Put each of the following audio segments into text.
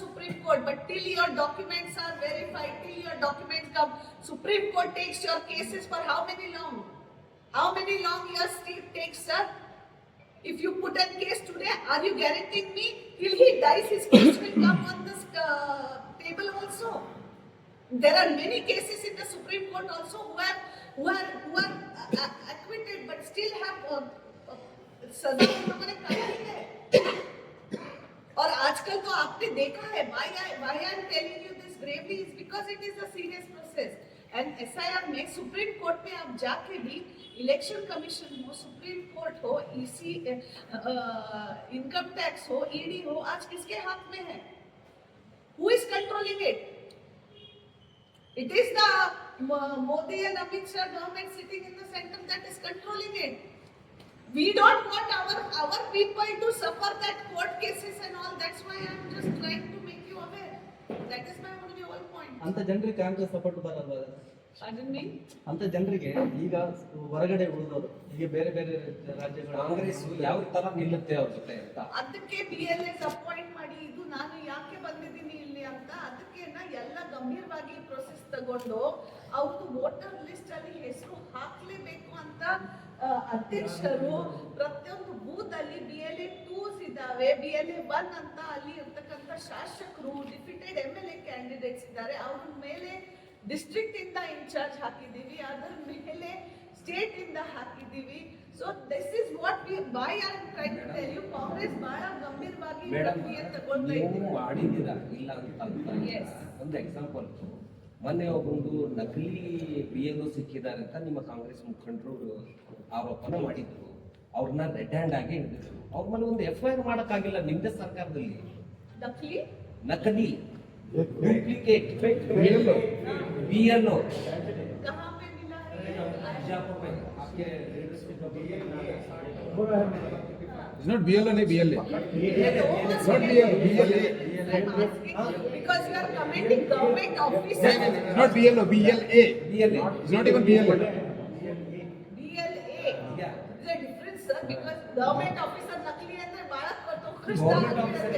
Supreme Court, but till your documents are verified, till your documents come, Supreme Court takes your cases for how many long? How many long years it takes, sir? If you put a case today, are you guaranteeing me till he dies his case will come on this table also? There are many cases in the Supreme Court also who are acquitted but still have सजा हमारे कानून है. और आजकल तो आपने देखा है, why I am telling you this gravely is because it is a serious process. And SIR में सुप्रीम कोर्ट में आप जाके भी इलेक्शन कमीशन हो, सुप्रीम कोर्ट हो, EC इनकम टैक्स हो, ED हो, आज किसके हाथ में है? Who is controlling it? It is the Modi and Amit Shah government sitting in the center that is controlling it. We don't want our people to suffer that court cases and all. That's why I am just trying to make you aware. That is my only whole point. ಅಂತ ಜನರಿಗೆ Congress support ಬರಲ್ವಾ? Pardon me? ಅಂತ ಜನರಿಗೆ ಈಗ ಹೊರಗಡೆ ಉಳಿದವರು ಈಗ ಬೇರೆ ಬೇರೆ ರಾಜ್ಯಗಳು ಕಾಂಗ್ರೆಸ್ ಯಾವ ತರ ನಿಲ್ಲುತ್ತೆ ಅವ್ರ ಜೊತೆ ಅಂತ ಅದಕ್ಕೆ BLS ಅಪಾಯಿಂಟ್ ಮಾಡಿ ಇದು ನಾನು ಯಾಕೆ ಬಂದಿದ್ದೀನಿ ಇಲ್ಲಿ ಅಂತ ಅದಕ್ಕೆ ಎಲ್ಲ ಗಂಭೀರವಾಗಿ ಪ್ರೊಸೆಸ್ ತಗೊಂಡು ಅವ್ರದ್ದು ವೋಟರ್ ಲಿಸ್ಟ್ ಅಲ್ಲಿ ಹೆಸರು ಹಾಕ್ಲೇಬೇಕು ಅಂತ ಅಧ್ಯಕ್ಷರು ಪ್ರತಿಯೊಂದು ಬೂತ್ ಅಲ್ಲಿ BLA 2s ಇದಾವೆ, BLA 1 ಅಂತ ಅಲ್ಲಿ ಇರ್ತಕ್ಕಂಥ ಶಾಸಕರು ಡಿಫಿಟೆಡ್ MLA ಕ್ಯಾಂಡಿಡೇಟ್ಸ್ ಇದ್ದಾರೆ, ಅವ್ರ ಮೇಲೆ ಡಿಸ್ಟ್ರಿಕ್ಟ್ ಇಂದ ಇನ್ಚಾರ್ಜ್ ಹಾಕಿದೀವಿ, ಅದರ ಮೇಲೆ ಸ್ಟೇಟ್ ಇಂದ ಹಾಕಿದೀವಿ. So this is what why I am trying to tell you. Congress ಬಹಳ ಗಂಭೀರವಾಗಿ ತಗೊಳ್ತಾ ನೀವು ಮಾಡಿದ್ದೀರಾ ಇಲ್ಲ ಅಂತ ಒಂದು ಎಕ್ಸಾಂಪಲ್, ಮೊನ್ನೆ ಒಬ್ಬೊಂದು ನಕಲಿ BLO ಸಿಕ್ಕಿದ್ದಾರೆ ಅಂತ ನಿಮ್ಮ ಕಾಂಗ್ರೆಸ್ ಮುಖಂಡರು ಆರೋಪನ ಮಾಡಿದ್ರು. ಅವ್ರನ್ನ ರೆಡ್ ಹ್ಯಾಂಡ್ ಆಗಿ ಹಿಡಿದ್ರು. ಅವ್ರ ಮೇಲೆ ಒಂದು FIR ಮಾಡಕ್ಕಾಗಿಲ್ಲ ನಿಮ್ದೇ ಸರ್ಕಾರದಲ್ಲಿ. ನಕಲಿ डुप्लीकेट BLO कहाँ पे मिला है? बीजापुर में आपके It's not BLA, नहीं BLA. It's not BLA. because you are commenting government officer. It's not BLA, BLA. It's not even BLA. BLA. Yeah. There's a difference, sir, because government officer nakli and barat ko to Government officer.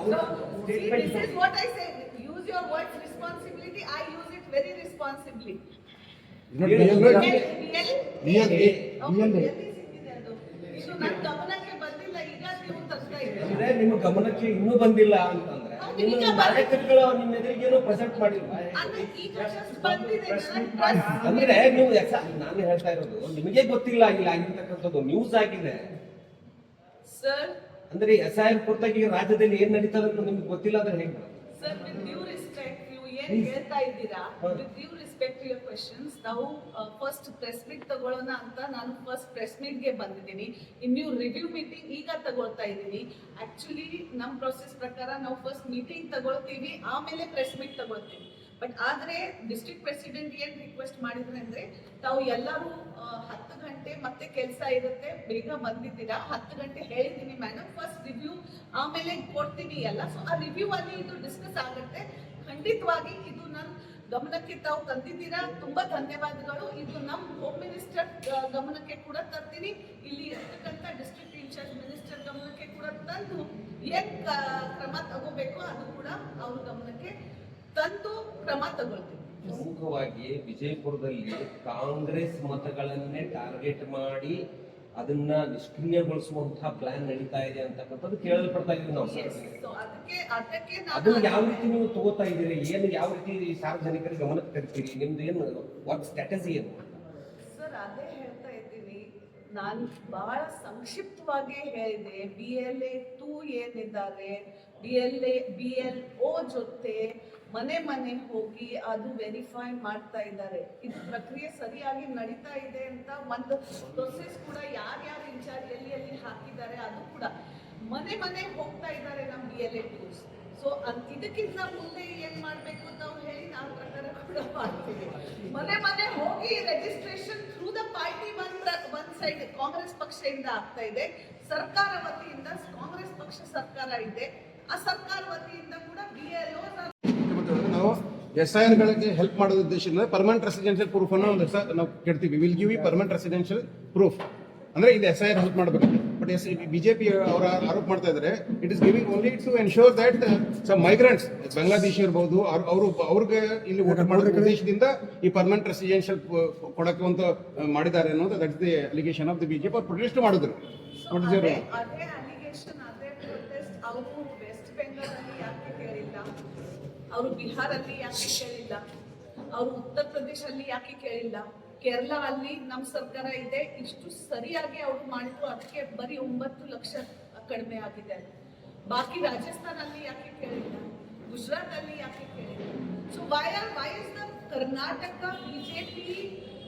So, see, this is what I say. Use your words responsibility. I use it very responsibly. It's not BLA. BLA. ಇದು ನನ್ನ ಗಮನಕ್ಕೆ ಬಂದಿಲ್ಲ, ಈಗ ನೀವು ತರ್ತಾ ಇದ್ದೀರಾ. ಅಂದ್ರೆ ನಿಮ್ಮ ಗಮನಕ್ಕೆ ಇನ್ನೂ ಬಂದಿಲ್ಲ ಅಂತಂದ್ರೆ ನಿಮ್ಮ ನಾಯಕರುಗಳು ನಿಮ್ಮ ಎದುರಿಗೆ ಏನು ಪ್ರೆಸೆಂಟ್ ಮಾಡಿಲ್ವಾ? ಅಂದ್ರೆ ಈಗ just ಬಂದಿದೆ ಅಂದ್ರೆ ನೀವು ನಾನು ಹೇಳ್ತಾ ಇರೋದು ನಿಮಗೆ ಗೊತ್ತಿಲ್ಲ ಇಲ್ಲ ಆಗಿರ್ತಕ್ಕಂಥದ್ದು ನ್ಯೂಸ್ ಆಗಿದೆ ಸರ್. ಅಂದ್ರೆ SIR ಕುರಿತಾಗಿ ರಾಜ್ಯದಲ್ಲಿ ಏನ್ ನಡೀತದೆ ಅಂತ ನಿಮ್ಗೆ ಗೊತ್ತಿಲ್ಲ ಅಂದ್ರೆ ಹೇಗೆ? ಸರ್, with due respect, ನೀವು ಏನ್ ಹೇಳ್ತಾ ಇದ್ದೀರಾ, with due respect to your questions, ನಾವು ಫಸ್ಟ್ ಪ್ರೆಸ್ ಮೀಟ್ ತಗೊಳ್ಳೋಣ ಅಂತ ನಾನು ಫಸ್ಟ್ ಪ್ರೆಸ್ ಮೀಟ್ಗೆ ಬಂದಿದ್ದೀನಿ. ಇನ್ನು ರಿವ್ಯೂ ಮೀಟಿಂಗ್ ಈಗ ತಗೊಳ್ತಾ ಇದ್ದೀನಿ. ಆಕ್ಚುಲಿ ನಮ್ಮ ಪ್ರೊಸೆಸ್ ಪ್ರಕಾರ ನಾವು ಫಸ್ಟ್ ಮೀಟಿಂಗ್ ತಗೊಳ್ತೀವಿ, ಆಮೇಲೆ ಪ್ರೆಸ್ ಮೀಟ್ ತಗೊಳ್ತೀವಿ. ಬಟ್ ಆದ್ರೆ ಡಿಸ್ಟ್ರಿಕ್ಟ್ ಪ್ರೆಸಿಡೆಂಟ್ ಏನ್ ರಿಕ್ವೆಸ್ಟ್ ಮಾಡಿದ್ರೆ ಅಂದ್ರೆ ತಾವು ಎಲ್ಲರೂ 10 ಗಂಟೆ ಮತ್ತೆ ಕೆಲಸ ಇರುತ್ತೆ, ಬೇಗ ಬಂದಿದ್ದೀರಾ, 10 ಗಂಟೆ ಹೇಳಿದ್ದೀನಿ ಮೇಡಮ್, ಫಸ್ಟ್ ರಿವ್ಯೂ ಆಮೇಲೆ ಕೊಡ್ತೀನಿ ಎಲ್ಲ. ಸೊ ಆ ರಿವ್ಯೂ ಅಲ್ಲಿ ಇದು ಡಿಸ್ಕಸ್ ಆಗುತ್ತೆ. ಖಂಡಿತವಾಗಿ ಇದು ನನ್ನ ಗಮನಕ್ಕೆ ತಾವು ತಂದಿದ್ದೀರಾ, ತುಂಬಾ ಧನ್ಯವಾದಗಳು. ಇದು ನಮ್ಮ ಹೋಮ್ ಮಿನಿಸ್ಟರ್ ಗಮನಕ್ಕೆ ಕೂಡ ತರ್ತೀನಿ, ಇಲ್ಲಿ ಇರ್ತಕ್ಕಂಥ ಡಿಸ್ಟ್ರಿಕ್ಟ್ ಇನ್ಚಾರ್ಜ್ ಮಿನಿಸ್ಟರ್ ಗಮನಕ್ಕೆ ಕೂಡ ತಂದು ಏನ್ ಕ್ರಮ ತಗೋಬೇಕು ಅದು ಕೂಡ ಅವ್ರ ಗಮನಕ್ಕೆ ತಂದು ಕ್ರಮ ತಗೊಳ್ತೀವಿ. ಪ್ರಮುಖವಾಗಿ ವಿಜಯಪುರದಲ್ಲಿ ಕಾಂಗ್ರೆಸ್ ಮತಗಳನ್ನೇ ಟಾರ್ಗೆಟ್ ಮಾಡಿ ಅದನ್ನ ನಿಷ್ಕ್ರಿಯಗೊಳಿಸುವಂತಹ ಪ್ಲಾನ್ ನಡೀತಾ ಇದೆ ಅಂತಕ್ಕಂಥದ್ದು ಕೇಳಲ್ಪಡ್ತಾ ಇದೀವಿ ನಾವು. ಅದನ್ನ ಯಾವ ರೀತಿ ನೀವು ತಗೋತಾ ಇದ್ದೀರಿ, ಏನು ಯಾವ ರೀತಿ ಸಾರ್ವಜನಿಕರ ಗಮನಕ್ಕೆ ತರ್ತೀರಿ, ನಿಮ್ದು ಏನು ವರ್ಕ್ ಸ್ಟ್ರಾಟಜಿ ಏನು? ಸರ್, ಅದೇ ಹೇಳ್ತಾ ಇದ್ದೀನಿ, ನಾನು ಬಹಳ ಸಂಕ್ಷಿಪ್ತವಾಗಿ ಹೇಳಿದೆ. BLA 2 ಏನಿದ್ದಾರೆ, BLO ಜೊತೆ ಮನೆ ಹೋಗಿ ಅದು ವೆರಿಫೈ ಮಾಡ್ತಾ ಇದ್ದಾರೆ. ಇದು ಪ್ರಕ್ರಿಯೆ ಸರಿಯಾಗಿ ನಡೀತಾ ಇದೆ ಅಂತ ಒಂದು ಪ್ರೊಸೆಸ್ ಕೂಡ ಯಾರ್ಯಾರು ಇನ್ಚಾರ್ಜ್ ಎಲ್ಲಿ ಹಾಕಿದ್ದಾರೆ ಅದು ಕೂಡ ಮನೆ ಹೋಗ್ತಾ ಇದ್ದಾರೆ ನಮ್ಮ BLA 2s. ಸೊ ಇದಕ್ಕಿಂತ ಮುಂದೆ ಏನ್ ಮಾಡ್ಬೇಕು ಅಂತ ಹೇಳಿ ನಾವು ಪ್ರಕಾರ ಕೂಡ ಮಾಡ್ತೀವಿ. ಮನೆ ಹೋಗಿ registration through the party one side Congress ಪಕ್ಷದಿಂದ ಆಗ್ತಾ ಇದೆ, ಸರ್ಕಾರ ವತಿಯಿಂದ ಕಾಂಗ್ರೆಸ್ ಪಕ್ಷ ಸರ್ಕಾರ ಇದೆ, ಆ ಸರ್ಕಾರ ವತಿಯಿಂದ ಕೂಡ BLO ನಾವು SIR ಗಳಿಗೆ ಹೆಲ್ಪ್ ಮಾಡೋ ಉದ್ದೇಶದಿಂದ ಪರ್ಮನೆಂಟ್ ರೆಸಿಡೆನ್ಷಿಯಲ್ ಪ್ರೂಫ್ ಅನ್ನು ನಾವು ಕೇಳ್ತೀವಿ. Will give you permanent residential proof ಅಂದ್ರೆ ಇದು SIR ಹೆಲ್ಪ್ ಮಾಡಬೇಕು. ಬಟ್ ಬಿಜೆಪಿ ಅವರ ಆರೋಪ ಮಾಡ್ತಾ ಇದ್ದಾರೆ it is giving only to ensure that some migrants Bangladeshi ಇರ್ಬೋದು ಅವ್ರಿಗೆ ಇಲ್ಲಿ ವೋಟ್ ಮಾಡೋ ಉದ್ದೇಶದಿಂದ ಈ ಪರ್ಮನೆಂಟ್ ರೆಸಿಡೆನ್ಷಿಯಲ್ ಕೊಡಕ್ಕೆ ಅಂತ ಮಾಡಿದ್ದಾರೆ ಅನ್ನೋದು that is the allegation of the BJP ಅವ್ರು ಪ್ರೊಟೆಸ್ಟ್ ಮಾಡಿದ್ರು. So, What is your- ಅದೇ ಅಲಿಗೇಷನ್ ಅದೇ ಪ್ರೊಟೆಸ್ಟ್ ಅವರು ವೆಸ್ಟ್ ಬೆಂಗಾಲ್ ಅಲ್ಲಿ ಯಾಕೆ ಕೇಳಿಲ್ಲ, ಅವರು ಬಿಹಾರಲ್ಲಿ ಯಾಕೆ ಕೇಳಿಲ್ಲ, ಅವರು ಉತ್ತರ ಪ್ರದೇಶಲ್ಲಿ ಯಾಕೆ ಕೇಳಿಲ್ಲ, ಕೇರಳ ಅಲ್ಲಿ ನಮ್ಮ ಸರ್ಕಾರ ಇದೆ, ಇಷ್ಟು ಸರಿಯಾಗಿ ಅವರು ಮಾಡಿದ್ರು, ಅದಕ್ಕೆ ಬರೀ 9 ಲಕ್ಷ ಕಡಿಮೆ ಆಗಿದೆ. ಬಾಕಿ ರಾಜಸ್ಥಾನಲ್ಲಿ ಯಾಕೆ ಕೇಳಿಲ್ಲ, ಗುಜರಾತ್ ಅಲ್ಲಿ ಯಾಕೆ ಕೇಳಿಲ್ಲ? So why is the Karnataka BJP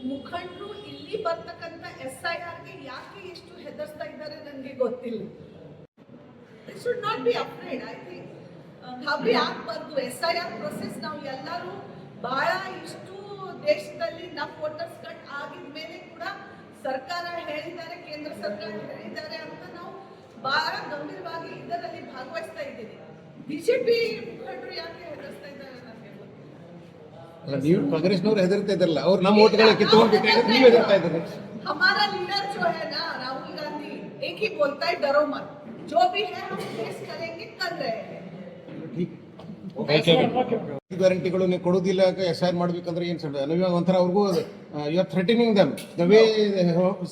ಮುಖಂಡರು ಇಲ್ಲಿ ಬರ್ತಕ್ಕಂಥ SIR ಗೆ ಯಾಕೆ ಎಷ್ಟು ಹೆದರ್ಸ್ತಾ ಇದ್ದಾರೆ ನನಗೆ ಗೊತ್ತಿಲ್ಲ. They should not be afraid. I think ಗಾಬರಿ ಆಗ್ಬಾರ್ದು. SIR ಪ್ರೊಸೆಸ್ ನಾವು ಎಲ್ಲರೂ ಬಹಳ ಇಷ್ಟು ದೇಶದಲ್ಲಿ ನಮ್ಮ ವೋಟರ್ಸ್ ಕಟ್ ಆಗಿದ ಮೇಲೆ ಕೂಡ ಸರ್ಕಾರ ಹೇಳಿದ್ದಾರೆ, ಕೇಂದ್ರ ಸರ್ಕಾರ ಹೇಳಿದ್ದಾರೆ ಅಂತ ನಾವು ಬಹಳ ಗಂಭೀರವಾಗಿ ಇದರಲ್ಲಿ ಭಾಗವಹಿಸ್ತಾ ಇದ್ದೀವಿ. ಬಿಜೆಪಿ ಮುಖಂಡರು ಯಾಕೆ ಹೆದರ್ಸ್ತಾ ಇದ್ದಾರೆ ನನಗೆ ಗೊತ್ತಿಲ್ಲ. ಅಲ್ಲ, ನೀವು ಕಾಂಗ್ರೆಸ್ನವ್ರು ಹೆದರ್ತಾ ಇದ್ದಾರಲ್ಲ, ಅವ್ರು ನಮ್ಮ ಓಟ್ಗಳ ಕಿತ್ಕೊಂಡು ನೀವು ಹೆದರ್ತಾ ಇದ್ದಾರೆ. हमारा लीडर जो है ना राहुल गांधी एक ही बोलता है डरो मत, जो भी है हम फेस करेंगे, कर रहे हैं. ಗ್ಯಾರಂಟಿಗಳು ನೀವು ಕೊಡೋದಿಲ್ಲ, SIR ಮಾಡ್ಬೇಕಂದ್ರೆ ಏನ್ ಸರ್ ನೀವು ಒಂಥರ ಅವ್ರಿಗೂ you are threatening them the way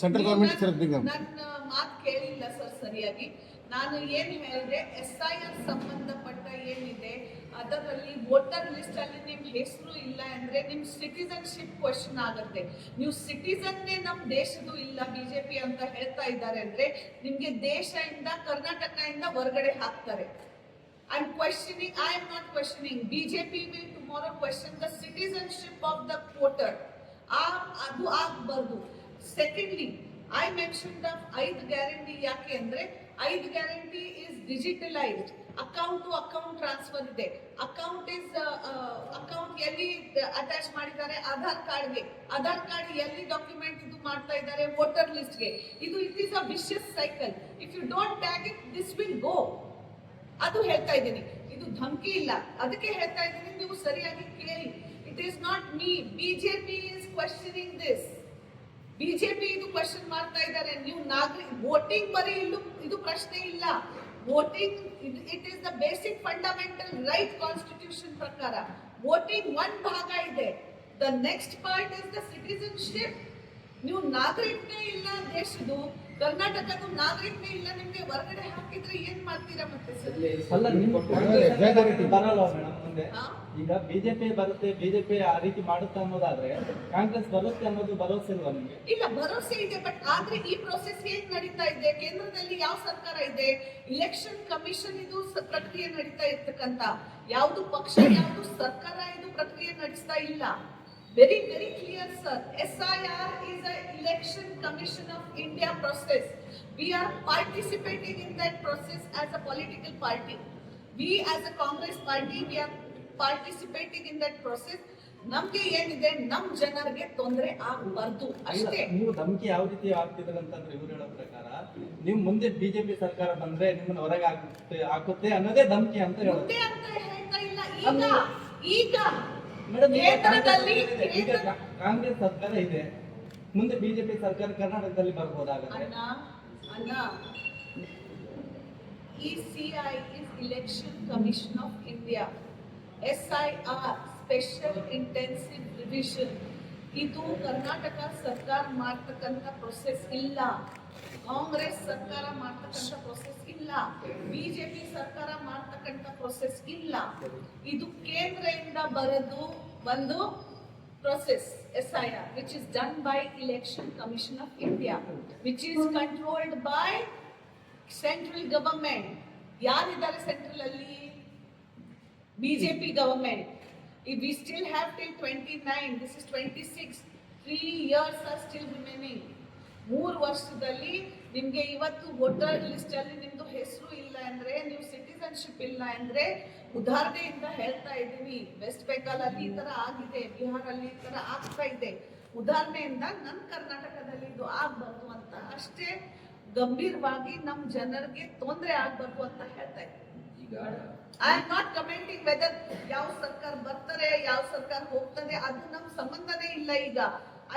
central government threatening them. ನನ್ನ ಮಾತು ಕೇಳಿಲ್ಲ ಸರ್ ಸರಿಯಾಗಿ. ನಾನು ಏನ್ ಹೇಳಿದೆ, SIR ಸಂಬಂಧಪಟ್ಟ ಏನಿದೆ ಅದರಲ್ಲಿ ವೋಟರ್ ಲಿಸ್ಟ್ ಅಲ್ಲಿ ನಿಮ್ ಹೆಸರು ಇಲ್ಲ ಅಂದ್ರೆ ನಿಮ್ ಸಿಟಿಸನ್ಶಿಪ್ ಕ್ವಶನ್ ಆಗುತ್ತೆ. ನೀವು ಸಿಟಿಸನ್ನೇ ನಮ್ ದೇಶದ್ದು ಇಲ್ಲ ಬಿಜೆಪಿ ಅಂತ ಹೇಳ್ತಾ ಇದ್ದಾರೆ ಅಂದ್ರೆ ನಿಮ್ಗೆ ದೇಶದಿಂದ ಕರ್ನಾಟಕದಿಂದ ಹೊರಗಡೆ ಹಾಕ್ತಾರೆ. I'm questioning, I am not questioning. BJP will tomorrow question the citizenship of the voter. ಅದು ಆಗಬಾರ್ದು. Secondly, I mentioned the 5 guarantee ಯಾಕೆ ಅಂದ್ರೆ 5 guarantee is digitalized. Account to account transfer ಇದೆ. ಅಕೌಂಟ್ ಎಲ್ಲಿ ಅಟ್ಯಾಚ್ ಮಾಡಿದ್ದಾರೆ, ಆಧಾರ್ ಕಾರ್ಡ್ಗೆ. ಆಧಾರ್ ಕಾರ್ಡ್ ಎಲ್ಲಿ ಡಾಕ್ಯುಮೆಂಟ್ ಇದು ಮಾಡ್ತಾ ಇದ್ದಾರೆ, ವೋಟರ್ ಲಿಸ್ಟ್ಗೆ. It is a vicious cycle. If you don't tag it this will go. ಅದು ಹೇಳ್ತಾ ಇದ್ದೀನಿ, ಇದು ಧಮಕಿ ಇಲ್ಲ. ಅದಕ್ಕೆ ಹೇಳ್ತಾ ಇದ್ದೀನಿ, ನೀವು ಸರಿಯಾಗಿ ಕೇಳಿ. It is not me, BJP is questioning this. BJP ಇದು ಕ್ವೆಶ್ಚನ್ ಮಾಡ್ತಾ ಇದ್ದಾರೆ. ನೀವು ವೋಟಿಂಗ್ ಬರೀ ಇದು ಪ್ರಶ್ನೆ ಇಲ್ಲ. Voting it is the basic fundamental right constitution ಪ್ರಕಾರ. ವೋಟಿಂಗ್ ಒಂದ್ ಭಾಗ ಇದೆ, the next part is the citizenship. ನೀವು ನಾಗರಿಕನೇ ಇಲ್ಲ ದೇಶದ್ದು, ಕರ್ನಾಟಕದ ನಾಗರಿಕನೇ ಇಲ್ಲ, ನಿಮ್ಗೆ ಹೊರಗಡೆ ಹಾಕಿದ್ರೆ ಏನ್ ಮಾಡ್ತೀರಾ ಮತ್ತೆ ಸರ್? ಅಲ್ಲ, ನಿಮ್ಮ ಕಾಂಗ್ರೆಸ್ ಬರಲ್ಲ ಮೇಡಮ್ ಮುಂದೆ. ಹಾ? ಈಗ ಬಿಜೆಪಿ ಬರುತ್ತೆ, ಬಿಜೆಪಿ ಆ ರೀತಿ ಮಾಡುತ್ತೆ ಅನ್ನೋದಾದ್ರೆ ಕಾಂಗ್ರೆಸ್ ಬರುತ್ತೆ ಅನ್ನೋದು ಭರವಸೆ ಇಲ್ವಾ ನಿಮ್ಗೆ? ಇಲ್ಲ, ಭರವಸೆ ಇದೆ. ಬಟ್ ಆದ್ರೆ ಈ ಪ್ರೋಸೆಸ್ ಹೇಗ್ ನಡೀತಾ ಇದೆ, ಕೇಂದ್ರದಲ್ಲಿ ಯಾವ ಸರ್ಕಾರ ಇದೆ, ಇಲೆಕ್ಷನ್ ಕಮಿಷನ್ ಇದು ಪ್ರಕ್ರಿಯೆ ನಡೀತಾ ಇರ್ತಕ್ಕಂತ, ಯಾವ್ದು ಪಕ್ಷ ಯಾವ್ದು ಸರ್ಕಾರ ಇದು ಪ್ರಕ್ರಿಯೆ ನಡೆಸ್ತಾ ಇಲ್ಲ. Very clear, sir. SIR is a election commission of India process. We are participating in that process as a political party. We as a Congress party, we are participating in that process. ನಮ್ಗೆ ಏನಿದೆ, ನಮ್ ಜನರಿಗೆ ತೊಂದರೆ ಆಗಬಾರ್ದು ಅಷ್ಟೇ. ನೀವು ಧಮಕಿ ಯಾವ ರೀತಿ ಆಗ್ತಿದ್ರೆ ಅಂತಂದ್ರೆ ಇವ್ರು ಹೇಳೋ ಪ್ರಕಾರ ನೀವು ಮುಂದೆ ಬಿಜೆಪಿ ಸರ್ಕಾರ ಬಂದ್ರೆ ನಿಮ್ಮನ್ನ ಹೊರಗೆ ಹಾಕುತ್ತೆ ಅನ್ನೋದೇ ಧಮಕಿ ಅಂತ ಹೇಳೋದು. ಮುಂದೆ ಅಂತ ಹೇಳ್ತಾ ಇಲ್ಲ, ಈಗ ಮೇಡಮ್, ಕೇಂದ್ರದಲ್ಲಿ ಈಗ ಕಾಂಗ್ರೆಸ್ ಸರ್ಕಾರ ಇದೆ, ಮುಂದೆ ಬಿಜೆಪಿ ಸರ್ಕಾರ ಕರ್ನಾಟಕದಲ್ಲಿ ಬರ್ಬೋದಾಗುತ್ತೆ. ಅಣ್ಣ, ECI is Election Commission of India. SIR Special Intensive Revision ಇದು ಕರ್ನಾಟಕ ಸರ್ಕಾರ ಮಾಡ್ತಕ್ಕಂಥ ಪ್ರೊಸೆಸ್ ಇಲ್ಲ, ಕಾಂಗ್ರೆಸ್ ಸರ್ಕಾರ ಮಾಡ್ತಕ್ಕಂಥ ಪ್ರೊಸೆಸ್ ಇಲ್ಲ, ಬಿಜೆಪಿ ಸರ್ಕಾರ ಮಾಡ್ತಕ್ಕಂಥ ಪ್ರೊಸೆಸ್ ಇಲ್ಲ. ಇದು ಕೇಂದ್ರದಿಂದ ಬರೋದು ಒಂದು process SIR which is done by Election Commission of India, which is controlled by central government. ಯಾರಿದ್ದಾರೆ ಸೆಂಟ್ರಲ್ ಅಲ್ಲಿ? BJP government. If we still have till 29, this is 26, 3 years are still remaining. 3 ವರ್ಷದಲ್ಲಿ ನಿಮ್ಗೆ ಇವತ್ತು ವೋಟರ್ ಲಿಸ್ಟ್ ಅಲ್ಲಿ ನಿಮ್ದು ಹೆಸರು ಇಲ್ಲ ಅಂದ್ರೆ, ನೀವು ಸಿಟಿಸನ್ಶಿಪ್ ಇಲ್ಲ ಅಂದ್ರೆ, ಉದಾಹರಣೆಯಿಂದ ಹೇಳ್ತಾ ಇದ್ದೀನಿ, ವೆಸ್ಟ್ ಬೆಂಗಾಲ್ ಅಲ್ಲಿ ಈ ತರ ಆಗಿದೆ, ಬಿಹಾರ್ ಅಲ್ಲಿ ಈ ತರ ಆಗ್ತಾ ಇದೆ. ಉದಾಹರಣೆಯಿಂದ ನಮ್ಮ ಕರ್ನಾಟಕದಲ್ಲಿ ಇದು ಆಗ್ಬಾರ್ದು ಅಂತ ಅಷ್ಟೇ ಗಂಭೀರವಾಗಿ ನಮ್ಮ ಜನರಿಗೆ ತೊಂದರೆ ಆಗ್ಬಾರ್ದು ಅಂತ ಹೇಳ್ತಾ ಇದ್ದೀನಿ. ಈಗ I am not commenting whether ಯಾವ ಸರ್ಕಾರ ಬರ್ತಾರೆ ಯಾವ ಸರ್ಕಾರ ಹೋಗ್ತದೆ, ಅದು ನಮ್ಮ ಸಂಬಂಧನೇ ಇಲ್ಲ. ಈಗ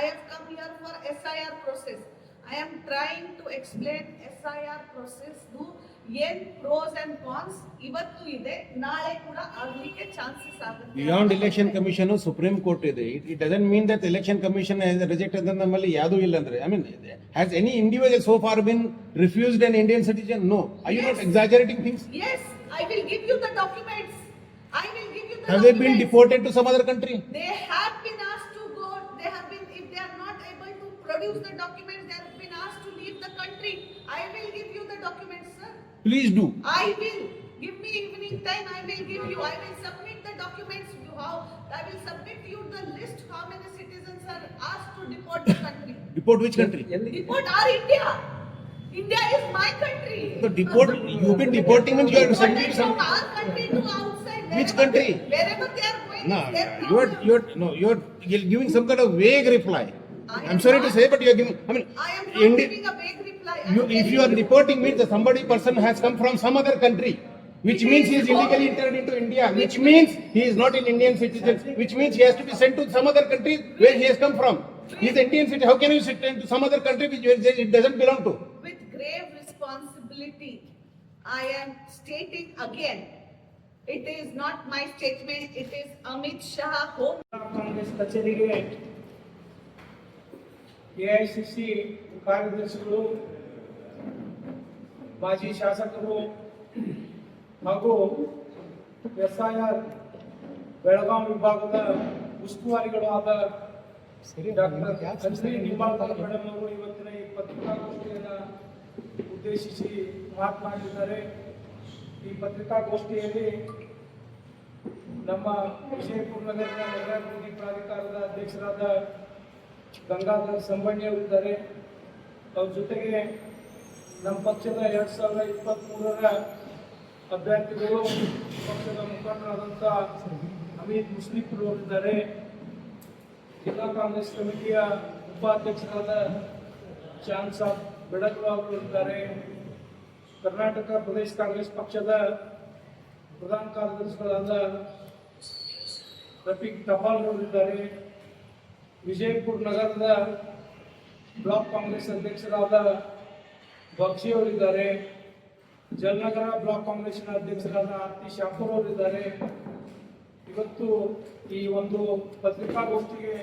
I have come here for SIR process. I am trying to explain SIR process ಏನ್ pros and cons ಇವತ್ತು ಇದೆ, ನಾಳೆ ಕೂಡ ಆಗ್ಲಿಕ್ಕೆ ಚಾನ್ಸಸ್ ಆಗುತ್ತೆ. Beyond election commission supreme court ಇದೆ. It doesn't mean that election commission rejected ನಮ್ಮಲ್ಲಿ ಯಾವುದೂ ಇಲ್ಲ ಅಂದ್ರೆ, I mean has any individual so far been refused an Indian citizen? No. I you not exaggerating things? Yes, I will give you the documents. I will give you the Have they been documents. deported to some other country? They have been asked to go. They have been, if they are not able to produce the documents, they have been asked to leave the country. I will give you the documents, sir. Please do. I will. Give me evening time. I will give you. I will submit the documents. I will submit you the list how many citizens are asked to deport the country. Deport which country? Deport our India. India is my country. So deport. You've been deporting means you are sending Deported some. from our country to outside. Which wherever country? Wherever they are going. No, is their you're problem. giving some kind of vague reply. I I'm am sorry to not- say, but you're giving. I mean, I am not Indi- giving a vague reply. if you are deporting means that person has come from some other country, which It means is he is illegally so. entered into India, which means he is not an Indian citizen, which means he has to be sent to some other country where he has come from. He is Indian citizen. How can you send to some other country which it doesn't belong to? With grave responsibility, I am stating again, it is not my statement, it is Amit Shah, Home Congress ಕಚೇರಿಗೆ AICC ಕಾರ್ಯದರ್ಶಿಗಳು, ಮಾಜಿ ಶಾಸಕರು ಹಾಗೂ SIR Belagavi ವಿಭಾಗದ ಉಸ್ತುವಾರಿಗಳು ಆದ doctor ಕಚೇರಿ Nimbalkar madam ಅವರು ಇವತ್ತಿನ ಈ ಪತ್ರಿಕಾಗೋಷ್ಠಿಯನ್ನು ಉದ್ದೇಶಿಸಿ ಮಾತನಾಡಿದ್ದಾರೆ. ಈ ಪತ್ರಿಕಾಗೋಷ್ಠಿಯಲ್ಲಿ ನಮ್ಮ ವಿಜಯಪುರ ನಗರದ ನಗರಾಭಿವೃದ್ಧಿ ಪ್ರಾಧಿಕಾರದ ಅಧ್ಯಕ್ಷರಾದ ಗಂಗಾಧರ್ ಸಂಬಣ್ಣಿ ಅವರಿದ್ದಾರೆ. ಅವ್ರ ಜೊತೆಗೆ ನಮ್ಮ ಪಕ್ಷದ 2023ರ ಅಭ್ಯರ್ಥಿಗಳು, ಪಕ್ಷದ ಮುಖಂಡರಾದಂಥ ಅಮೀದ್ ಮುಸ್ಲಿಪುರ್ ಅವರಿದ್ದಾರೆ. ಜಿಲ್ಲಾ ಕಾಂಗ್ರೆಸ್ ಕಮಿಟಿಯ ಉಪಾಧ್ಯಕ್ಷರಾದ ಚಾಂದ್ ಸಾಬ್ ಬೆಡಗ್ಲ ಅವರು ಇದ್ದಾರೆ. ಕರ್ನಾಟಕ ಪ್ರದೇಶ ಕಾಂಗ್ರೆಸ್ ಪಕ್ಷದ ಪ್ರಧಾನ ಕಾರ್ಯದರ್ಶಿಗಳಾದ ರಫೀಕ್ ಟಪಾಲ್ ಅವರಿದ್ದಾರೆ. ವಿಜಯಪುರ ನಗರದ ಬ್ಲಾಕ್ ಕಾಂಗ್ರೆಸ್ ಅಧ್ಯಕ್ಷರಾದ ಬಕ್ಷಿ ಅವರಿದ್ದಾರೆ. ಜಲನಗರ ಬ್ಲಾಕ್ ಕಾಂಗ್ರೆಸ್ನ ಅಧ್ಯಕ್ಷರಾದ ಆರ್ತಿ ಶಾಪೂರ್ ಅವರಿದ್ದಾರೆ. ಇವತ್ತು ಈ ಒಂದು ಪತ್ರಿಕಾಗೋಷ್ಠಿಗೆ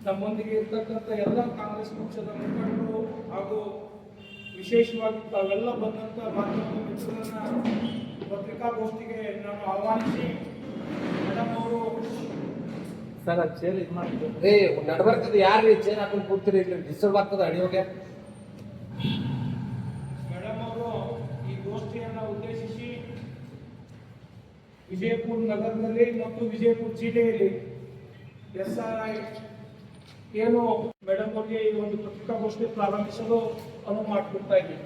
ನಮ್ಮೊಂದಿಗೆ ಇರ್ತಕ್ಕಂಥ ಎಲ್ಲ ಕಾಂಗ್ರೆಸ್ ಪಕ್ಷದ ಮುಖಂಡರು ಹಾಗೂ ವಿಶೇಷವಾಗಿ ತಾವೆಲ್ಲ ಬಂದಂಥ ಮಾಧ್ಯಮ ಮಿತ್ರರನ್ನ ಪತ್ರಿಕಾಗೋಷ್ಠಿಗೆ ನಾನು ಆಹ್ವಾನಿಸಿ, ಮೇಡಮ್ ಅವರು ಸರ್ ಅದು ಚೇರ್ ಇದು ಮಾಡಿದ್ದು ರೇ ನಡ್ಬರ್ತದೆ, ಯಾರು ಚೇರ್ ಹಾಕೊಂಡು ಕೂರ್ತೀರಿ, ಡಿಸ್ಟರ್ಬ್ ಆಗ್ತದೆ ಅಡಿಯೋಗೆ. ಮೇಡಮ್ ಅವರು ಈ ಗೋಷ್ಠಿಯನ್ನು ಉದ್ದೇಶಿಸಿ ವಿಜಯಪುರ ನಗರದಲ್ಲಿ ಮತ್ತು ವಿಜಯಪುರ ಜಿಲ್ಲೆಯಲ್ಲಿ SRI ಏನು ಮೇಡಮ್ ಅವರಿಗೆ ಈ ಒಂದು ಪತ್ರಿಕಾಗೋಷ್ಠಿ ಪ್ರಾರಂಭಿಸಲು ಅನುವು ಮಾಡಿಕೊಡ್ತಾ ಇದ್ದೀವಿ.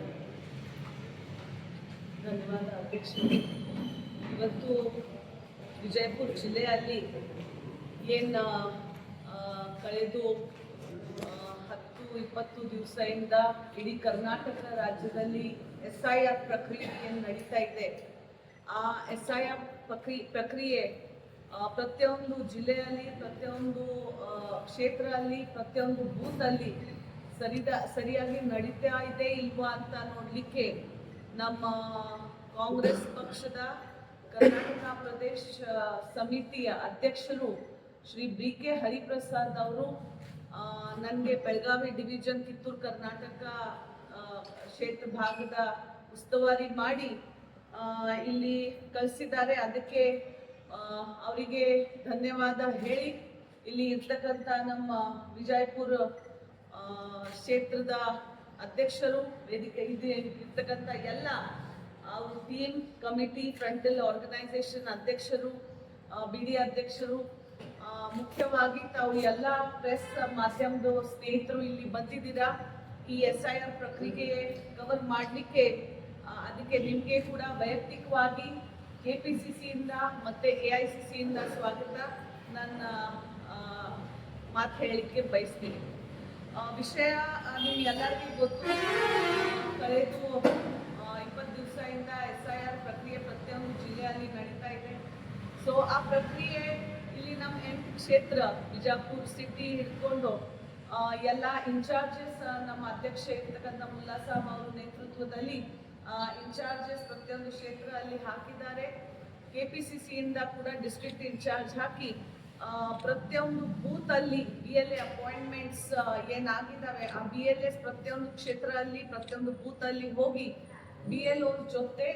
ಧನ್ಯವಾದ ಅಧ್ಯಕ್ಷರು. ಇವತ್ತು ವಿಜಯಪುರ ಜಿಲ್ಲೆಯಲ್ಲಿ ಏನು ಕಳೆದು 10-20 ದಿವಸದಿಂದ ಇಡೀ ಕರ್ನಾಟಕ ರಾಜ್ಯದಲ್ಲಿ SIR ಪ್ರಕ್ರಿಯೆ ಏನು ನಡೀತಾ ಇದೆ, ಆ SIR ಪ್ರಕ್ರಿಯೆ ಪ್ರತಿಯೊಂದು ಜಿಲ್ಲೆಯಲ್ಲಿ, ಪ್ರತಿಯೊಂದು ಕ್ಷೇತ್ರದಲ್ಲಿ, ಪ್ರತಿಯೊಂದು ಬೂತಲ್ಲಿ ಸರಿಯಾಗಿ ನಡೀತಾ ಇದೆ ಇಲ್ವಾ ಅಂತ ನೋಡಲಿಕ್ಕೆ ನಮ್ಮ ಕಾಂಗ್ರೆಸ್ ಪಕ್ಷದ ಕರ್ನಾಟಕ ಪ್ರದೇಶ ಸಮಿತಿಯ ಅಧ್ಯಕ್ಷರು ಶ್ರೀ BK ಹರಿಪ್ರಸಾದ್ ಅವರು ನನಗೆ ಬೆಳಗಾವಿ ಡಿವಿಷನ್ ಕಿತ್ತೂರು ಕರ್ನಾಟಕ ಕ್ಷೇತ್ರ ಭಾಗದ ಉಸ್ತುವಾರಿ ಮಾಡಿ ಇಲ್ಲಿ ಕಳಿಸಿದ್ದಾರೆ. ಅದಕ್ಕೆ ಅವರಿಗೆ ಧನ್ಯವಾದ ಹೇಳಿ, ಇಲ್ಲಿ ಇರ್ತಕ್ಕಂಥ ನಮ್ಮ ವಿಜಯಪುರ ಕ್ಷೇತ್ರದ ಅಧ್ಯಕ್ಷರು, ವೇದಿಕೆ ಇದೆ ಇರ್ತಕ್ಕಂಥ ಎಲ್ಲ ಅವ್ರ ಟೀಮ್, ಕಮಿಟಿ, ಫ್ರಂಟಲ್ ಆರ್ಗನೈಸೇಷನ್ ಅಧ್ಯಕ್ಷರು, BD ಅಧ್ಯಕ್ಷರು, ಮುಖ್ಯವಾಗಿ ತಾವು ಎಲ್ಲ ಪ್ರೆಸ್ ಮಾಧ್ಯಮದ ಸ್ನೇಹಿತರು ಇಲ್ಲಿ ಬಂದಿದ್ದೀರಾ ಈ SIR ಪ್ರಕ್ರಿಯೆ ಕವರ್ ಮಾಡಲಿಕ್ಕೆ. ಅದಕ್ಕೆ ನಿಮಗೆ ಕೂಡ ವೈಯಕ್ತಿಕವಾಗಿ KPCCಯಿಂದ ಮತ್ತು AICCಯಿಂದ ಸ್ವಾಗತ ನನ್ನ ಮಾತು ಹೇಳಲಿಕ್ಕೆ ಬಯಸ್ತೀನಿ. ವಿಷಯ ನಿಮ್ಗೆಲ್ಲರಿಗೂ ಗೊತ್ತು, ಕಳೆದು 20 ದಿವಸದಿಂದ SIR ಪ್ರಕ್ರಿಯೆ ಪ್ರತಿಯೊಂದು ಜಿಲ್ಲೆಯಲ್ಲಿ ನಡೀತಾ ಇದೆ. ಸೊ ಆ ಪ್ರಕ್ರಿಯೆ ಇಲ್ಲಿ ನಮ್ಮ 8 ಕ್ಷೇತ್ರ, ಬಿಜಾಪುರ ಸಿಟಿ ಹಿಡ್ಕೊಂಡು ಎಲ್ಲ ಇನ್ಚಾರ್ಜಸ್ ನಮ್ಮ ಅಧ್ಯಕ್ಷ ಇರ್ತಕ್ಕಂಥ ಮುಲ್ಲಾ ಸಾಬ್ ಅವರ ನೇತೃತ್ವದಲ್ಲಿ ಇನ್ಚಾರ್ಜಸ್ ಪ್ರತಿಯೊಂದು ಕ್ಷೇತ್ರ ಅಲ್ಲಿ ಹಾಕಿದ್ದಾರೆ. KPCC ಇಂದ ಕೂಡ ಡಿಸ್ಟ್ರಿಕ್ಟ್ ಇನ್ಚಾರ್ಜ್ ಹಾಕಿ ಪ್ರತಿಯೊಂದು ಬೂತ್ ಅಲ್ಲಿ BLA ಅಪಾಯಿಂಟ್ಮೆಂಟ್ಸ್ ಏನಾಗಿದ್ದಾವೆ ಆ BLAs ಪ್ರತಿಯೊಂದು ಕ್ಷೇತ್ರ ಅಲ್ಲಿ ಪ್ರತಿಯೊಂದು ಬೂತ್ ಅಲ್ಲಿ ಹೋಗಿ BLO ಜೊತೆ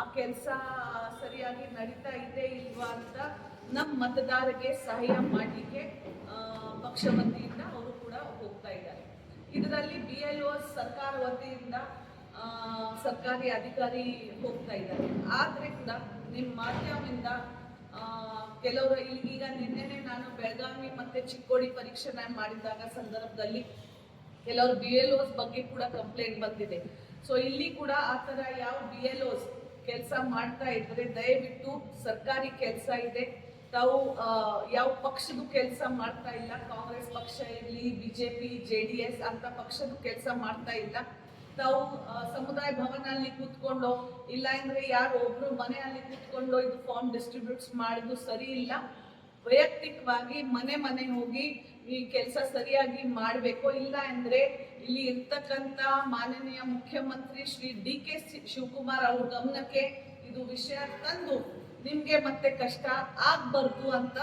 ಆ ಕೆಲಸ ಸರಿಯಾಗಿ ನಡೀತಾ ಇದೆ ಇಲ್ವಾ ಅಂತ ನಮ್ಮ ಮತದಾರರಿಗೆ ಸಹಾಯ ಮಾಡಲಿಕ್ಕೆ ಪಕ್ಷ ವತಿಯಿಂದ ಅವರು ಕೂಡ ಹೋಗ್ತಾ ಇದ್ದಾರೆ. ಇದರಲ್ಲಿ BLO ಸರ್ಕಾರ ವತಿಯಿಂದ ಸರ್ಕಾರಿ ಅಧಿಕಾರಿ ಹೋಗ್ತಾ ಇದ್ದಾರೆ. ಆದ್ರೆ ಕೂಡ ನಿಮ್ಮ ಮಾಧ್ಯಮದಿಂದ ಕೆಲವರು ಈಗ ನಿನ್ನೆನೆ ನಾನು ಬೆಳಗಾವಿ ಮತ್ತೆ ಚಿಕ್ಕೋಡಿ ಪರೀಕ್ಷೆ ಮಾಡಿದಾಗ ಸಂದರ್ಭದಲ್ಲಿ ಕೆಲವರು BLOs ಬಗ್ಗೆ ಕೂಡ ಕಂಪ್ಲೇಂಟ್ ಬಂದಿದೆ. ಸೊ ಇಲ್ಲಿ ಕೂಡ ಆ ತರ ಯಾವ BLOs ಕೆಲಸ ಮಾಡ್ತಾ ಇದ್ರೆ ದಯವಿಟ್ಟು ಸರ್ಕಾರಿ ಕೆಲಸ ಇದೆ, ತಾವು ಯಾವ ಪಕ್ಷದ ಕೆಲಸ ಮಾಡ್ತಾ ಇಲ್ಲ, ಕಾಂಗ್ರೆಸ್ ಪಕ್ಷ ಇರಲಿ BJP JDS ಅಂತ ಪಕ್ಷದ ಕೆಲಸ ಮಾಡ್ತಾ ಇಲ್ಲ. ತಾವು ಸಮುದಾಯ ಭವನಲ್ಲಿ ಕೂತ್ಕೊಂಡು ಇಲ್ಲ ಅಂದ್ರೆ ಯಾರು ಒಬ್ರು ಮನೆಯಲ್ಲಿ ಕೂತ್ಕೊಂಡು ಇದು ಫಾರ್ಮ್ ಡಿಸ್ಟ್ರಿಬ್ಯೂಟ್ಸ್ ಮಾಡಿದ್ದು ಸರಿ ಇಲ್ಲ. ವೈಯಕ್ತಿಕವಾಗಿ ಮನೆ ಹೋಗಿ ಈ ಕೆಲಸ ಸರಿಯಾಗಿ ಮಾಡಬೇಕು. ಇಲ್ಲ ಅಂದ್ರೆ ಇಲ್ಲಿ ಇರ್ತಕ್ಕಂಥ ಮಾನನೀಯ ಮುಖ್ಯಮಂತ್ರಿ ಶ್ರೀ DK ಶಿವಕುಮಾರ್ ಅವ್ರ ಗಮನಕ್ಕೆ ಇದು ವಿಷಯ ತಂದು ನಿಮ್ಗೆ ಮತ್ತೆ ಕಷ್ಟ ಆಗ್ಬಾರ್ದು ಅಂತ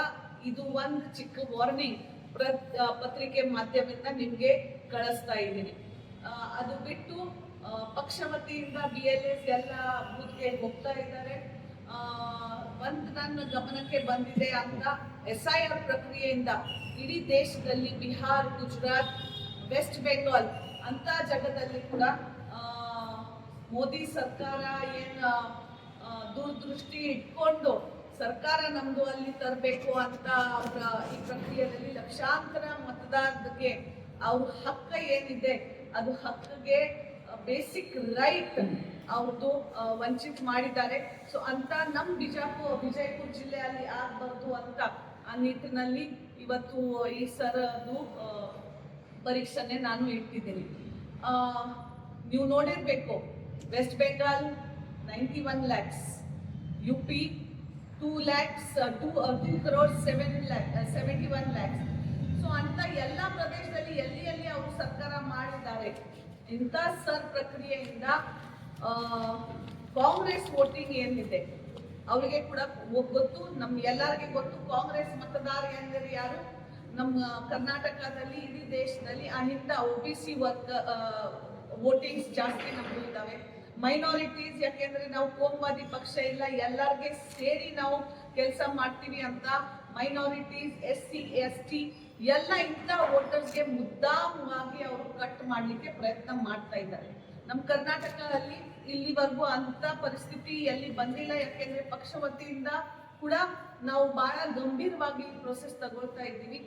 ಇದು ಒಂದು ಚಿಕ್ಕ ವಾರ್ನಿಂಗ್ ಪತ್ರಿಕೆ ಮಾಧ್ಯಮದಿಂದ ನಿಮ್ಗೆ ಕಳಿಸ್ತಾ ಇದ್ದೀನಿ. ಅದು ಬಿಟ್ಟು ಪಕ್ಷ ವತಿಯಿಂದ BLAs ಎಲ್ಲ ಬೂತ್ಗೆ ಹೋಗ್ತಾ ಇದ್ದಾರೆ. ಒಂದು ನನ್ನ ಗಮನಕ್ಕೆ ಬಂದಿದೆ ಅಂತ SIR ಪ್ರಕ್ರಿಯೆಯಿಂದ ಇಡೀ ದೇಶದಲ್ಲಿ ಬಿಹಾರ್, ಗುಜರಾತ್, ವೆಸ್ಟ್ ಬೆಂಗಾಲ್ ಅಂತ ಜಾಗದಲ್ಲಿ ಕೂಡ ಮೋದಿ ಸರ್ಕಾರ ಏನು ದೂರದೃಷ್ಟಿ ಇಟ್ಕೊಂಡು ಸರ್ಕಾರ ನಮ್ದು ಅಲ್ಲಿ ತರಬೇಕು ಅಂತ ಅವರ ಈ ಪ್ರಕ್ರಿಯೆಯಲ್ಲಿ ಲಕ್ಷಾಂತರ ಮತದಾರರಿಗೆ ಅವ್ರ ಹಕ್ಕ ಏನಿದೆ ಅದು ಹಕ್ಕಿಗೆ ಬೇಸಿಕ್ ರೈಟ್ ಅವ್ರದ್ದು ವಂಚಿತ ಮಾಡಿದ್ದಾರೆ. ಸೊ ಅಂತ ನಮ್ಮ ವಿಜಯಪುರ ಜಿಲ್ಲೆಯಲ್ಲಿ ಆಗ್ಬಾರ್ದು ಅಂತ ಆ ನಿಟ್ಟಿನಲ್ಲಿ ಇವತ್ತು ಈ ಸರದು ಪರೀಕ್ಷೆನೆ ನಾನು ಇಟ್ಟಿದ್ದೀನಿ. ನೀವು ನೋಡಿರ್ಬೇಕು, West Bengal 91 lakhs, UP 2 crores 71 lakhs. So ಅಂತ ಎಲ್ಲ ಪ್ರದೇಶದಲ್ಲಿ ಎಲ್ಲಿ ಅವರು ಸರ್ಕಾರ ಮಾಡಿದ್ದಾರೆ. ಇಂಥ ಪ್ರಕ್ರಿಯೆಯಿಂದ ಕಾಂಗ್ರೆಸ್ ವೋಟಿಂಗ್ ಏನಿದೆ ಅವರಿಗೆ ಕೂಡ ಗೊತ್ತು, ನಮ್ ಎಲ್ಲರಿಗೆ ಗೊತ್ತು ಕಾಂಗ್ರೆಸ್ ಮತದಾರ ಎಂದರೆ ಯಾರು. ನಮ್ಮ ಕರ್ನಾಟಕದಲ್ಲಿ ಇಡೀ ದೇಶದಲ್ಲಿ ಆ ಹಿಂದ OBC ವರ್ಗ ವೋಟಿಂಗ್ಸ್ ಜಾಸ್ತಿ ನಮ್ದು ಇದ್ದಾವೆ. ಮೈನಾರಿಟೀಸ್ ಯಾಕೆಂದ್ರೆ ನಾವು ಕೋಮುವಾದಿ ಪಕ್ಷ ಇಲ್ಲ, ಎಲ್ಲರಿಗೆ ಸೇರಿ ನಾವು ಕೆಲಸ ಮಾಡ್ತೀವಿ ಅಂತ ಮೈನಾರಿಟೀಸ್ SC ST ಎಲ್ಲ ಇಂಥ ವೋಟರ್ಸ್ಗೆ ಮುದ್ದಾಮವಾಗಿ ಅವರು ಕಟ್ ಮಾಡ್ಲಿಕ್ಕೆ ಪ್ರಯತ್ನ ಮಾಡ್ತಾ ಇದ್ದಾರೆ. ನಮ್ಮ ಕರ್ನಾಟಕದಲ್ಲಿ ಇಲ್ಲಿವರೆಗೂ ಅಂತ ಪರಿಸ್ಥಿತಿ ಎಲ್ಲಿ ಬಂದಿಲ್ಲ. ಯಾಕೆಂದ್ರೆ ಪಕ್ಷ ವತಿಯಿಂದ ಕೂಡ ನಾವು ಬಹಳ ಗಂಭೀರವಾಗಿ ಪ್ರೊಸೆಸ್ ತಗೊಳ್ತಾ ಇದ್ದೀವಿ.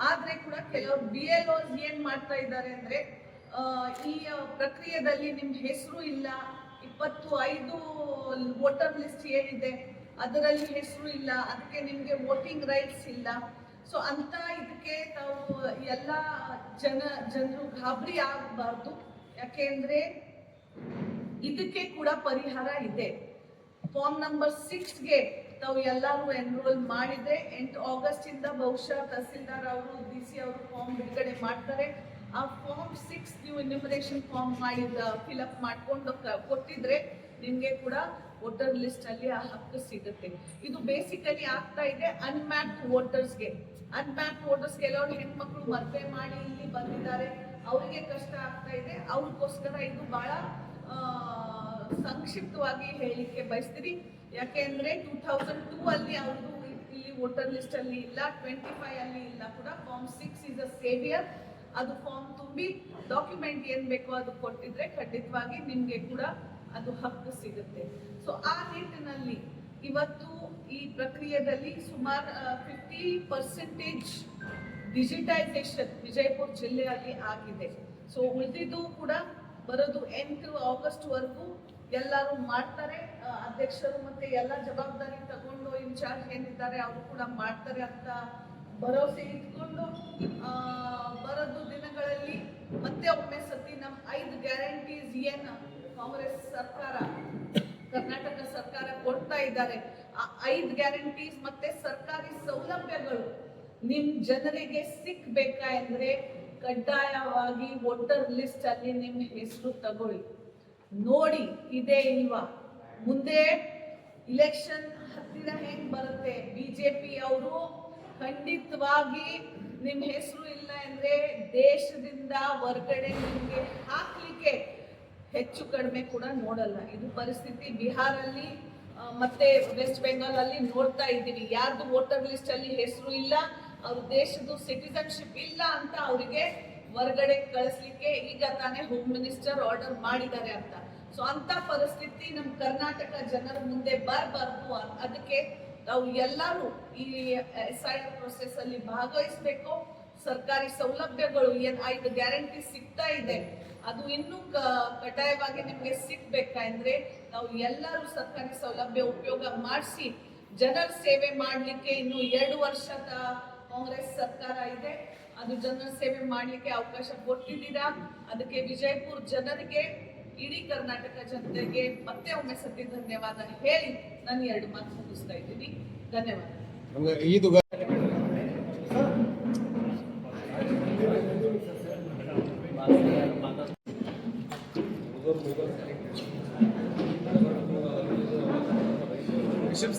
ಆದ್ರೆ ಕೂಡ ಕೆಲವರು BLOs ಏನ್ ಮಾಡ್ತಾ ಇದ್ದಾರೆ ಅಂದ್ರೆ ಈ ಪ್ರಕ್ರಿಯೆಯಲ್ಲಿ ನಿಮ್ ಹೆಸರು ಇಲ್ಲ, 25 ವೋಟರ್ ಲಿಸ್ಟ್ ಏನಿದೆ ಅದರಲ್ಲಿ ಹೆಸರು ಇಲ್ಲ, ಅದಕ್ಕೆ ನಿಮ್ಗೆ ವೋಟಿಂಗ್ ರೈಟ್ಸ್ ಇಲ್ಲ. ಸೊ ಅಂತ ಇದಕ್ಕೆ ತಾವು ಎಲ್ಲ ಜನರು ಗಾಬರಿ ಆಗಬಾರ್ದು. ಯಾಕೆಂದ್ರೆ ಇದಕ್ಕೆ ಕೂಡ ಪರಿಹಾರ ಇದೆ. ಫಾರ್ಮ್ ನಂಬರ್ 6ಗೆ ತಾವು ಎಲ್ಲರೂ ಎನ್ರೋಲ್ ಮಾಡಿದ್ರೆ 8 ಆಗಸ್ಟ್ ಇಂದ ಬಹುಶಃ ತಹಸೀಲ್ದಾರ್ ಅವರು DC ಅವರು ಫಾರ್ಮ್ ಬಿಡುಗಡೆ ಮಾಡ್ತಾರೆ. ಆ ಫಾರ್ಮ್ 6 ನೀವು ಎನ್ಯುಮರೇಷನ್ ಫಾರ್ಮ್ ಫಿಲ್ಅಪ್ ಮಾಡ್ಕೊಂಡು ಕೊಟ್ಟಿದ್ರೆ ನಿಮ್ಗೆ ಕೂಡ ವೋಟರ್ ಲಿಸ್ಟ್ ಅಲ್ಲಿ ಆ ಹಕ್ಕು ಸಿಗುತ್ತೆ. ಇದು ಬೇಸಿಕಲಿ ಆಗ್ತಾ ಇದೆ ಅನ್ಮ್ಯಾಪ್ಡ್ ವೋಟರ್ಸ್ಗೆ. ಅನ್ಮ್ಯಾಪ್ಡ್ ವೋಟರ್ಸ್ ಕೆಲವರು ಹೆಣ್ಮಕ್ಳು ಮದುವೆ ಮಾಡಿ ಇಲ್ಲಿ ಬಂದಿದ್ದಾರೆ, ಅವರಿಗೆ ಕಷ್ಟ ಆಗ್ತಾ ಇದೆ. ಅವ್ರಿಗೋಸ್ಕರ ಇದು ಬಹಳ ಸಂಕ್ಷಿಪ್ತವಾಗಿ ಹೇಳಲಿಕ್ಕೆ ಬಯಸ್ತೀರಿ. ಯಾಕೆಂದ್ರೆ 2002 ಅಲ್ಲಿ ಅವ್ರದ್ದು ಇಲ್ಲಿ ವೋಟರ್ ಲಿಸ್ಟ್ ಅಲ್ಲಿ ಇಲ್ಲ, 25 ಅಲ್ಲಿ ಇಲ್ಲ ಕೂಡ. Form 6 is a saviour. ಅದು ಫಾರ್ಮ್ ತುಂಬಿ ಡಾಕ್ಯುಮೆಂಟ್ ಏನ್ ಬೇಕೋ ಅದು ಕೊಟ್ಟಿದ್ರೆ ಖಂಡಿತವಾಗಿ ನಿಮ್ಗೆ ಕೂಡ ಅದು ಹಕ್ಕು ಸಿಗುತ್ತೆ. ಸೊ ಆ ನಿಟ್ಟಿನಲ್ಲಿ ಇವತ್ತು ಈ ಪ್ರಕ್ರಿಯೆಯಲ್ಲಿ ಸುಮಾರು 50% ಡಿಜಿಟೈಸೇಷನ್ ವಿಜಯಪುರ ಜಿಲ್ಲೆಯಲ್ಲಿ ಆಗಿದೆ. ಸೊ ಉಳಿದಿದ್ದು ಕೂಡ ಬರೋದು 8 ಆಗಸ್ಟ್ ವರೆಗೂ ಎಲ್ಲರೂ ಮಾಡ್ತಾರೆ. ಅಧ್ಯಕ್ಷರು ಮತ್ತೆ ಎಲ್ಲ ಜವಾಬ್ದಾರಿ ತಗೊಂಡು ಇನ್ಚಾರ್ಜ್ ಏನಿದ್ದಾರೆ ಅವರು ಕೂಡ ಮಾಡ್ತಾರೆ ಅಂತ ಭರವಸೆ ಇಟ್ಕೊಂಡು ಬರೋದು ದಿನಗಳಲ್ಲಿ ಮತ್ತೆ ಒಮ್ಮೆ ಸತಿ ನಮ್ಮ 5 ಗ್ಯಾರಂಟೀಸ್ ಏನು ಕಾಂಗ್ರೆಸ್ ಸರ್ಕಾರ ಕರ್ನಾಟಕ ಸರ್ಕಾರ ಕೊಡ್ತಾ ಇದ್ದಾರೆ, ಆ 5 ಗ್ಯಾರಂಟೀಸ್ ಮತ್ತೆ ಸರ್ಕಾರಿ ಸೌಲಭ್ಯಗಳು ನಿಮ್ ಜನರಿಗೆ ಸಿಕ್ಬೇಕಾ ಅಂದ್ರೆ ಕಡ್ಡಾಯವಾಗಿ ವೋಟರ್ ಲಿಸ್ಟ್ ಅಲ್ಲಿ ನಿಮ್ಮ ಹೆಸರು ತಗೊಳ್ಳಿ, ನೋಡಿ ಇದೆ ಇಲ್ವಾ. ಮುಂದೆ ಇಲೆಕ್ಷನ್ ಹತ್ತಿರ ಹೆಂಗ್ ಬರುತ್ತೆ, ಬಿಜೆಪಿ ಅವರು ಖಂಡಿತವಾಗಿ ನಿಮ್ ಹೆಸರು ಇಲ್ಲ ಅಂದ್ರೆ ದೇಶದಿಂದ ಹೊರಗಡೆ ನಿಮ್ಗೆ ಹಾಕ್ಲಿಕ್ಕೆ ಹೆಚ್ಚು ಕಡಿಮೆ ಕೂಡ ನೋಡಲ್ಲ. ಇದು ಪರಿಸ್ಥಿತಿ ಬಿಹಾರಲ್ಲಿ ಮತ್ತೆ ವೆಸ್ಟ್ ಬೆಂಗಾಲ್ ಅಲ್ಲಿ ನೋಡ್ತಾ ಇದ್ದೀವಿ. ಯಾರ್ದು ವೋಟರ್ ಲಿಸ್ಟ್ ಅಲ್ಲಿ ಹೆಸರು ಇಲ್ಲ, ಅವ್ರ ದೇಶದ ಸಿಟಿಸನ್ಶಿಪ್ ಇಲ್ಲ ಅಂತ ಅವರಿಗೆ ಹೊರಗಡೆ ಕಳಿಸ್ಲಿಕ್ಕೆ ಈಗ ತಾನೇ ಹೋಮ್ ಮಿನಿಸ್ಟರ್ ಆರ್ಡರ್ ಮಾಡಿದ್ದಾರೆ ಅಂತ. ಸೊ ಅಂತ ಪರಿಸ್ಥಿತಿ ನಮ್ಮ ಕರ್ನಾಟಕ ಜನರ ಮುಂದೆ ಬರಬಾರ್ದು. ಅದಕ್ಕೆ ನಾವು ಎಲ್ಲರೂ ಈ SIR ಪ್ರೊಸೆಸ್ ಅಲ್ಲಿ ಭಾಗವಹಿಸಬೇಕು. ಸರ್ಕಾರಿ ಸೌಲಭ್ಯಗಳು ಏನ್ 5 ಗ್ಯಾರಂಟಿ ಸಿಗ್ತಾ ಇದೆ, ಅದು ಇನ್ನೂ ಕಡ್ಡಾಯವಾಗಿ ನಿಮ್ಗೆ ಸಿಗ್ಬೇಕಂದ್ರೆ ನಾವು ಎಲ್ಲರೂ ಸರ್ಕಾರಿ ಸೌಲಭ್ಯ ಉಪಯೋಗ ಮಾಡಿಸಿ ಜನರ ಸೇವೆ ಮಾಡಲಿಕ್ಕೆ ಇನ್ನು 2 ವರ್ಷದ ಕಾಂಗ್ರೆಸ್ ಸರ್ಕಾರ ಇದೆ. ಅದು ಜನರ ಸೇವೆ ಮಾಡಲಿಕ್ಕೆ ಅವಕಾಶ ಕೊಟ್ಟಿದ್ದೀರಾ. ಅದಕ್ಕೆ ವಿಜಯಪುರ ಜನರಿಗೆ, ಇಡೀ ಕರ್ನಾಟಕ ಜನತೆಗೆ ಮತ್ತೆ ಒಮ್ಮೆ ಸತಿ ಧನ್ಯವಾದ ಹೇಳಿ ನಾನು 2 ಮಾತು ಮುಗಿಸ್ತಾ ಇದ್ದೀನಿ. ಧನ್ಯವಾದ. ನಮ್ಗೆ ಇದು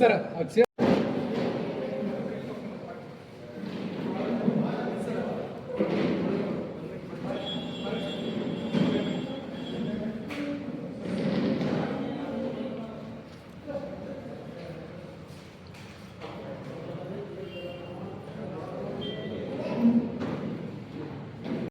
ಸರ್